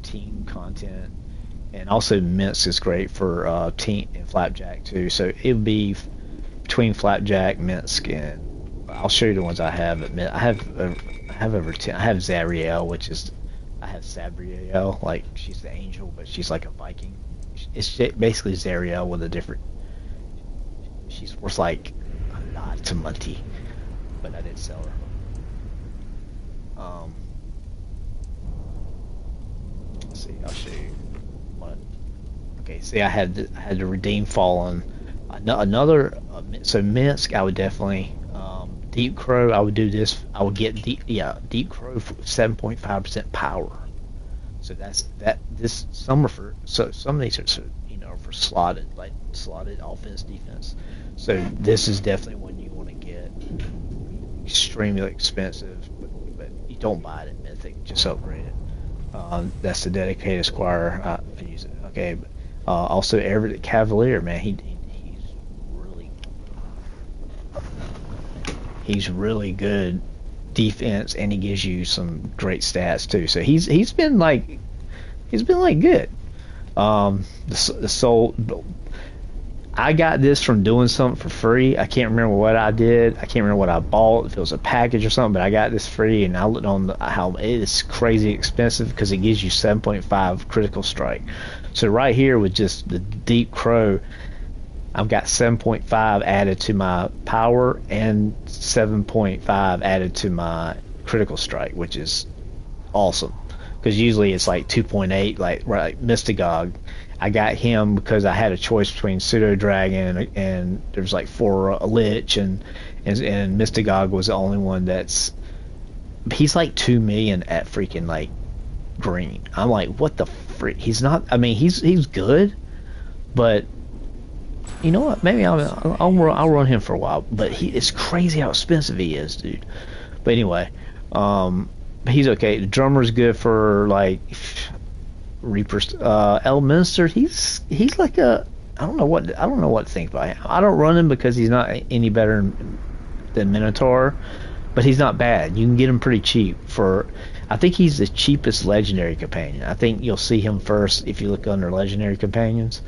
team content. And also Minsk is great for team and Flapjack too. So it would be between Flapjack, Minsk, and I'll show you the ones I have. I have over 10. I have Zariel, I have Sabriel, like she's the angel, but she's like a Viking. It's basically Zariel with a different. She's worth like a lot to money, but I didn't sell her. Let's see, I'll show you one. Okay, see, I had to redeem Fallen. So Minsk, I would definitely. Deep Crow, I would do this. I would get Deep Crow for 7.5% power. So some of these are for slotted offense, defense. So this is definitely one you want to get. Extremely expensive, but you don't buy it in Mythic, just upgrade it. That's the dedicated squire. I use it. Okay, but, also Everett Cavalier, man, he's really good defense, and he gives you some great stats too. So he's been good. The soul, I got this from doing something for free. I can't remember what I did. I can't remember what I bought, if it was a package or something, but I got this free, and I looked on how it is crazy expensive because it gives you 7.5 critical strike. So right here with just the Deep Crow, I've got 7.5 added to my power and 7.5 added to my critical strike, which is awesome. Because usually it's like 2.8, like Mystagog. I got him because I had a choice between Pseudo Dragon and there's like 4 Lich, and Mystagog was the only one that's he's like 2 million at freaking like green. I'm like, what the freak? He's not. I mean, he's good, but you know what? Maybe I'll run him for a while. But it's crazy how expensive he is, dude. But anyway, he's okay. The drummer's good for like Reaper's. Elminster, he's like a. I don't know what to think about him. I don't run him because he's not any better than Minotaur, but he's not bad. You can get him pretty cheap for. I think he's the cheapest legendary companion. I think you'll see him first if you look under legendary companions.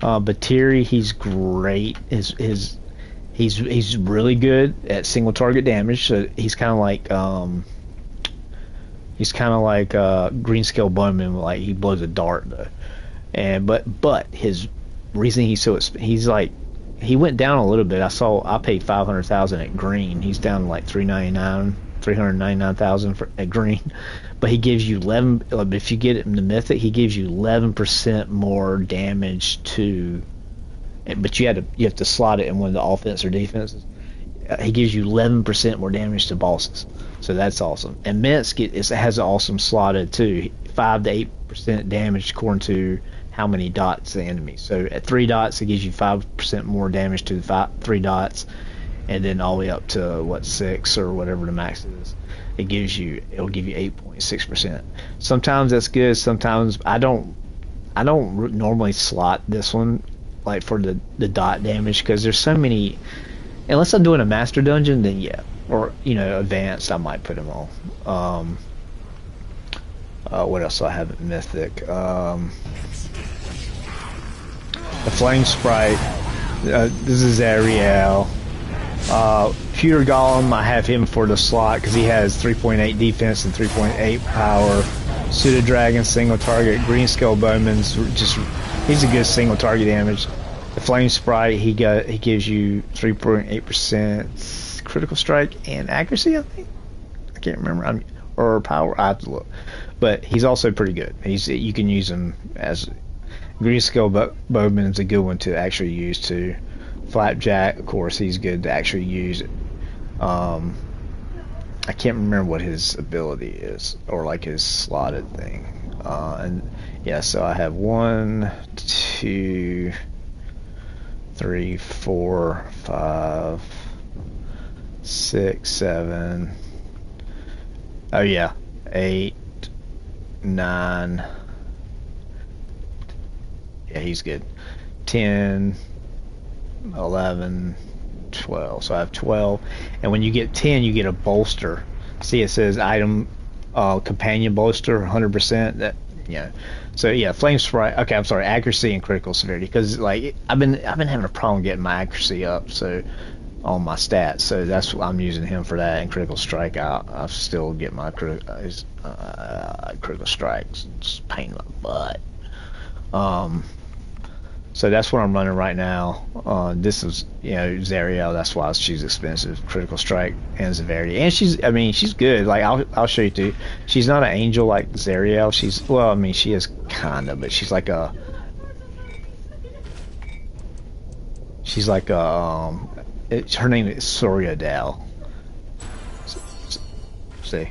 But Tiri, he's great. He's really good at single target damage. So he's kind of like green scale bowman. Like he blows a dart though. But his reason he's like he went down a little bit. I paid 500,000 at green. He's down to like 399,000 at green, but he gives you 11. If you get him to mythic, he gives you 11% more damage to. But you have to slot it in one of the offense or defenses. He gives you 11% more damage to bosses, so that's awesome. And Minsk has an awesome slotted too, 5 to 8% damage according to how many dots the enemy. So at 3 dots, it gives you 5% more damage to the 3 dots. And then all the way up to 6 or whatever the max is, it'll give you 8.6%. Sometimes that's good. Sometimes I don't normally slot this one like for the dot damage because there's so many. Unless I'm doing a master dungeon, then yeah, or advanced, I might put him on. What else do I have at mythic? The flame sprite. This is Ariel. Pewter Golem, I have him for the slot because he has 3.8 defense and 3.8 power. Pseudo Dragon, single target. Green Skull Bowman's he's a good single target damage. The Flame Sprite, he gives you 3.8% critical strike and accuracy, I think. I can't remember. Or power, I have to look. But he's also pretty good. You can use him as Green Skull Bowman is a good one to actually use too. Flapjack, of course, he's good to actually use. I can't remember what his ability is or like his slotted thing. And yeah, so I have 1, 2, 3, 4, 5, 6, 7. Oh yeah, 8, 9. Yeah, he's good. 10. 11, 12. So I have 12, and when you get 10, you get a bolster. See, it says item companion bolster 100%. That So yeah, flame sprite. Okay, I'm sorry, accuracy and critical severity, because like I've been having a problem getting my accuracy up. So on my stats, so that's what I'm using him for that. And critical strike, I still get my critical strikes. It's a pain in my butt. So that's what I'm running right now. This is, Zariel. That's why she's expensive. Critical strike and severity, and she's good. Like I'll show you too. She's not an angel like Zariel. She is kinda, but she's like a. Her name is Soriadal. See,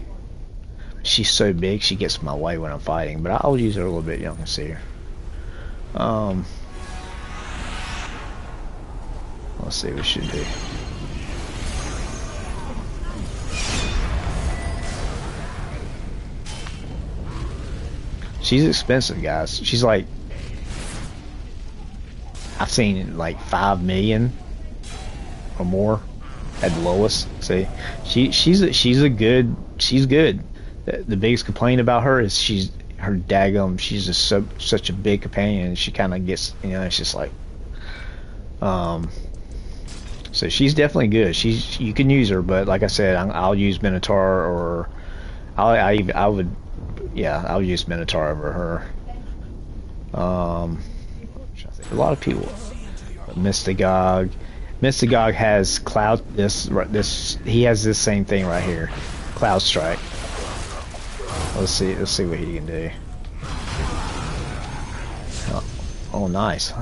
she's so big she gets in my way when I'm fighting. But I'll use her a little bit. You can see her. Let's see what she do. She's expensive, guys. She's like, I've seen like 5 million or more at the lowest. See, she's good. The biggest complaint about her is she's just such a big companion. And she kind of gets, it's just like, so she's definitely good. You can use her, but like I said, I'll use Minotaur, or I'll use Minotaur over her. A lot of people. Mystagog has Cloud. He has this same thing right here, Cloud Strike. Let's see what he can do. Oh, nice.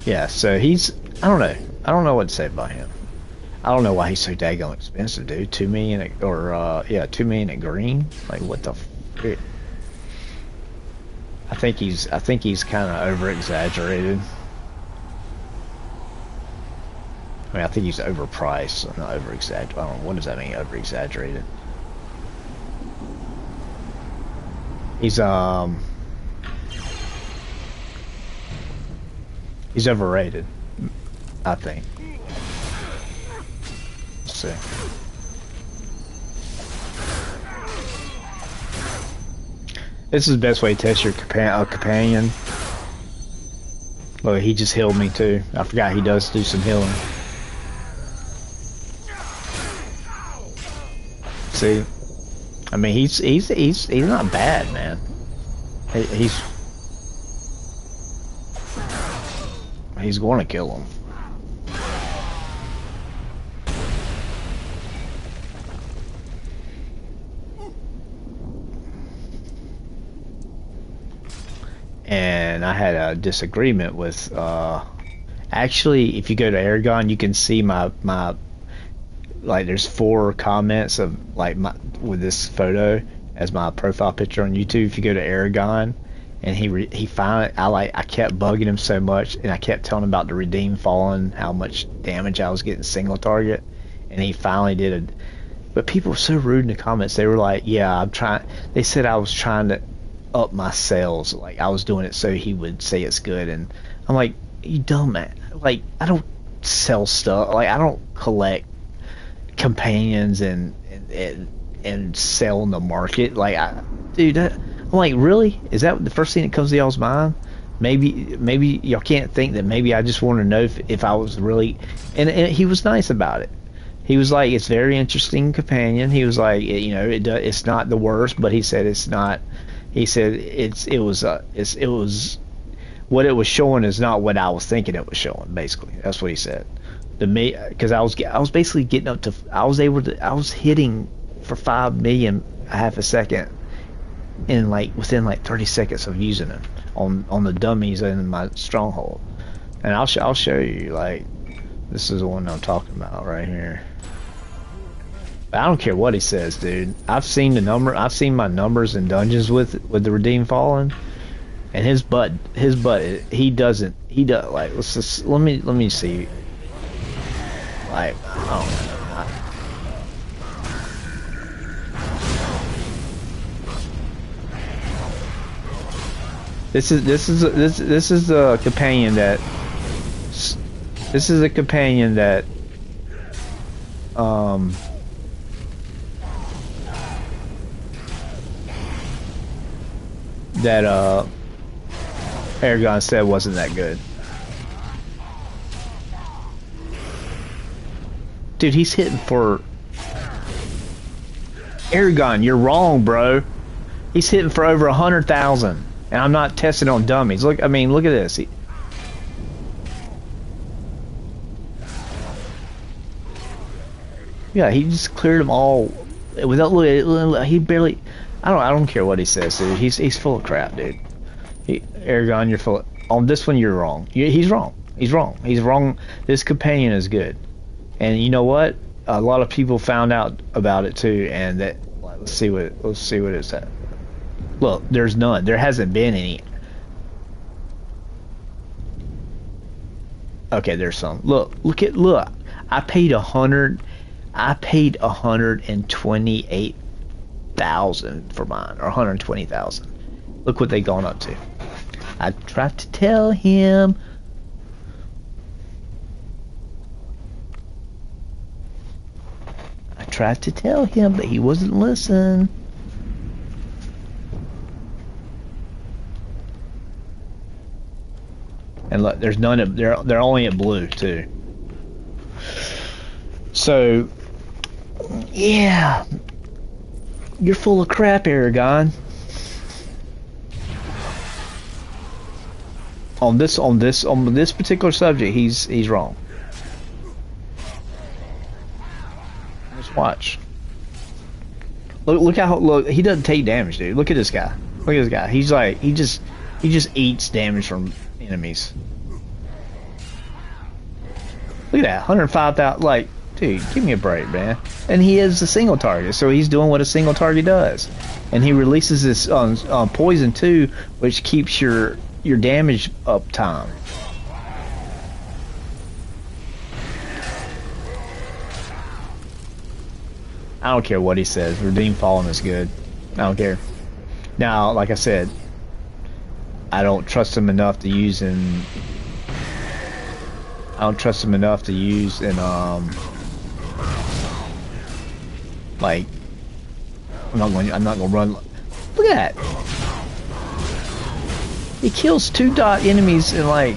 Yeah, so he's, I don't know. I don't know what to say about him. I don't know why he's so daggone expensive, dude. 2 million, yeah, 2 million at green. Like, what the frick? I think he's kind of over exaggerated. I mean, I think he's overpriced, so not over exaggerated. I don't know, what does that mean, over exaggerated? He's overrated, I think. Let's see. This is the best way to test your companion. Look, he just healed me too. I forgot he does do some healing. See, I mean, he's not bad, man. He's going to kill him. And I had a disagreement with, actually, if you go to Aragon, you can see my like, there's 4 comments of, like, with this photo as my profile picture on YouTube. If you go to Aragon, and he finally, I kept bugging him so much, and I kept telling him about the Redeem Fallen, how much damage I was getting single target, and he finally did it. But people were so rude in the comments. They were like, yeah, they said I was trying to up my sales, like I was doing it so he would say it's good, and I'm like, you dumb man, like, I don't sell stuff, like, I don't collect companions and sell in the market, like, dude, I'm like, really? Is that the first thing that comes to y'all's mind? Maybe y'all can't think that maybe I just want to know if I was really, and he was nice about it. He was like, it's very interesting companion. He was like, you know, it's not the worst, but he said it's not. He said it was what it was showing is not what I was thinking it was showing. Basically, that's what he said to me, because I was basically getting up to, I was hitting for 5 million a half a second in, like, within like 30 seconds of using it on the dummies in my stronghold. And I'll show you, like, this is the one I'm talking about right here. I don't care what he says, dude. I've seen my numbers in dungeons with the Redeemed Fallen, and his butt, he does, like, let me see. Like, oh, this is a companion that, Aragon said wasn't that good. Dude, he's hitting for... Aragon, you're wrong, bro. He's hitting for over 100,000. And I'm not testing on dummies. Look, I mean, look at this. Yeah, he just cleared them all without looking. He barely... I don't care what he says, dude. He's full of crap, dude. Aragon, you're full of, on this one you're wrong. He's wrong. He's wrong. This companion is good. And you know what? A lot of people found out about it too, and that, let's see what it's at. Look, there's none. There hasn't been any. Okay, there's some. Look. I paid 128,000 for mine, or 120,000. Look what they gone up to. I tried to tell him. But he wasn't listening. And look, there's none of, they're only at blue too. So, yeah, you're full of crap, Aragon. On this particular subject, he's wrong. Just watch. Look he doesn't take damage, dude. Look at this guy. He's like, he just eats damage from enemies. Look at that, 105,000. Like, dude, give me a break, man. And he is a single target, so he's doing what a single target does. And he releases this poison too, which keeps your damage up time. I don't care what he says. Redeem Fallen is good. I don't care. Now, like I said, I don't trust him enough to use in. I don't trust him enough to use in like. I'm not gonna run. Look at that. He kills 2-dot enemies in like.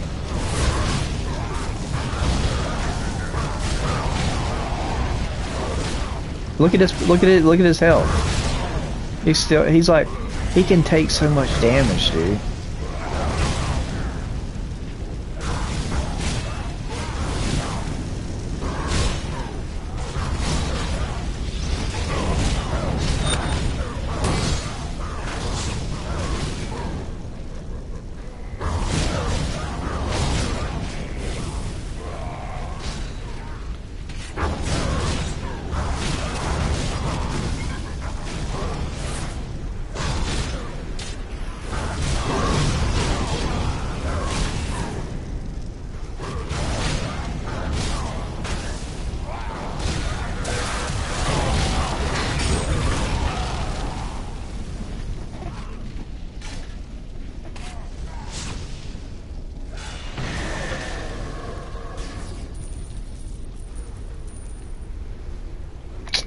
Look at this. Look at it. Look at his health. He's like, he can take so much damage, dude.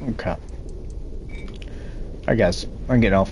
Okay. Alright guys, I'm getting off.